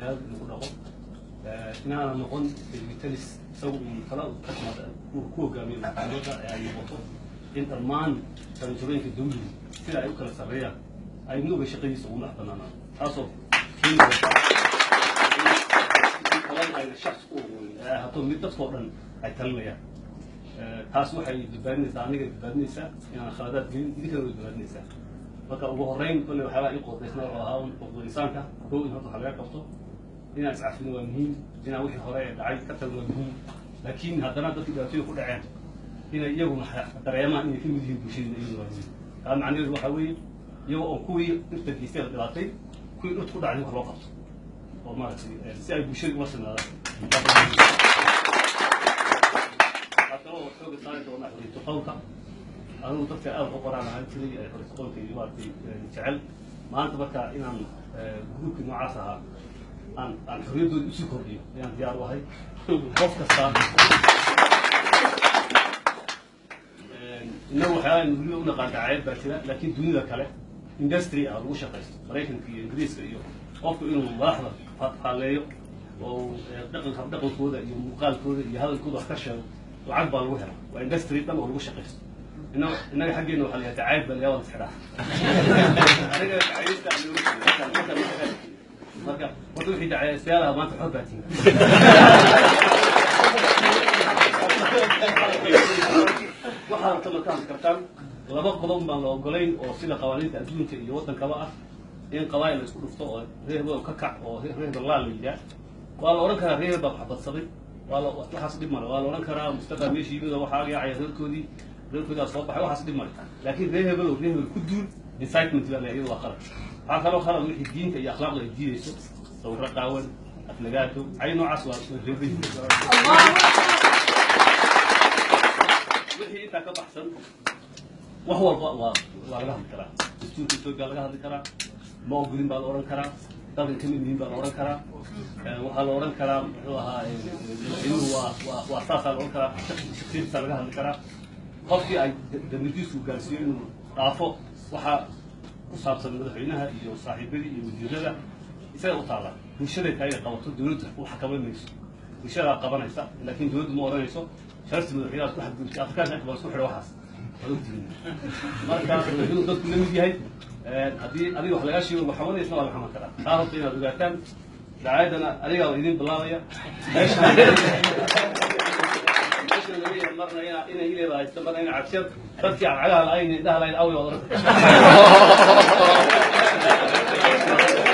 cadaalad lagu dhaqo inaana noqon militaris isagu kala kasmada ku hogaamiyo maxkamadda ay noqoto in dhammaan qaranjooyinka dawladda sida ay u kala sarreeyaan ay nuuga shaqadiisa ugu madax bannaanaan taasoo ay shakhs u hadduu mid dadkoo dhan ay talinayaan taas waxay badbaadinaysaa aniga badbaadinaysaa inaan khaladaad gelin idinkana way badbaadinaysaa marka ugu horreyn kolle waxyaabaa ii qodaysnaa oo ahaa xuquuqul insaanka kow in horta waxa laga qabto inaan iscafino waa muhiim inaan wixii hore ee dhacay ka tagno waa muhiim laakiin haddana dadkii dhibaatooyin ku dhaceen inay iyaguna dareemaan inay ka mid yihiin bulshadina iyaduna waa muhiim taa macnaheedu waxaa weeye iyagoo oo kuwii dhirta geystay la dhibaatay kuwii dhirta ku dhacday wax loo qabto oo maaragtay si ay bulshada ula sinaadaan oo xooga saari doona xoriyatu qowlka anigu dadka aad u qoraan ahaan jiray xoriyatu qowlka iyo maaragtay jecel maanta marka inaan gruubkii noocaas ahaa aan xorriyaddooda usii kordhiyo ayaan diyaar u ahay qof kasta innagu waxyaalaha weliba u naqaan dacaayad baa jira laakiin dunida kale industry ah lagu shaqaysto maraykanka iyo ingiriiska iyo qofku inuu madaxda faaleeyo oo dhaqankooda iyo muuqaalkooda iyo hadalkooda wax ka sheego lacag baa lagu helaa waa industry dhan oo lagu shaqaysto innaga xaggeena waxaa la yidhaha dacaayad baa lagaa wada isxidhaa aniga dacaayadda marka horta wixii dacaayadstayaalaha maanta xor baa tihin waxaad tamakaan kartaan laba qodob baan la ogolayn oo sida qawaaniinta adduunka iyo waddankaba ah in qabaa'il la isku dhufto oo reer hebel ka kac oo reer hebel laa la yidhaah waa la odhan karaa reer hebel baa waxbadsaday waxaas dhib male waa la odhan karaa mustafa meeshii yimid oo waxaa yaacaya reerkoodaa soo baxay waxaas dhib male laakiin reer hebel oo reer hebel ku duul incitement baa iyadu waa qalad waxaa kaloo qalad wixii diinta iyo akhlaaqda ay diidayso sawirro qaawan aflagaato ay noocaas waa reebayi wixii intaa ka baxsan wax walba waa laga hadli karaa dastuurka etoobiya laga hadli karaa ma ogolin baa la odhan karaa dalkan ka mid yihiin baa la odhan karaa waxaa la odhan karaa muxuu ahaa madaxweynuhu waa saasaa la odhan karaa shaksiyadiisaa laga hadli karaa qofkii ay dambijiisku gaarsiiyo inuu dhaafo waxaa ku saabsan madaxweynaha iyo saaxiibadii iyo wasiirada isaga u taalla bulshaday tahay qabato dawladda u xakamaymayso bulshadaa qabanaysa laakiin dawladdu ma odhanayso sharti madaxweynaha ku xadgudubtay afrikaanka inta baa isku xidha waxaas waad ogtihiin marka madaxweynuhu dadku la mid yahay haddii adiga wax lagaa sheego maxamadaysna waa la xaman karaa taa horta inaad ogaataan dacaayadana adigaa waa idin bilaabaya meesha laga yahay marna inay ileeda haysta marna ina cabsiyad dadkii aan cagaha la-ayn indhaha lahayn away waad oran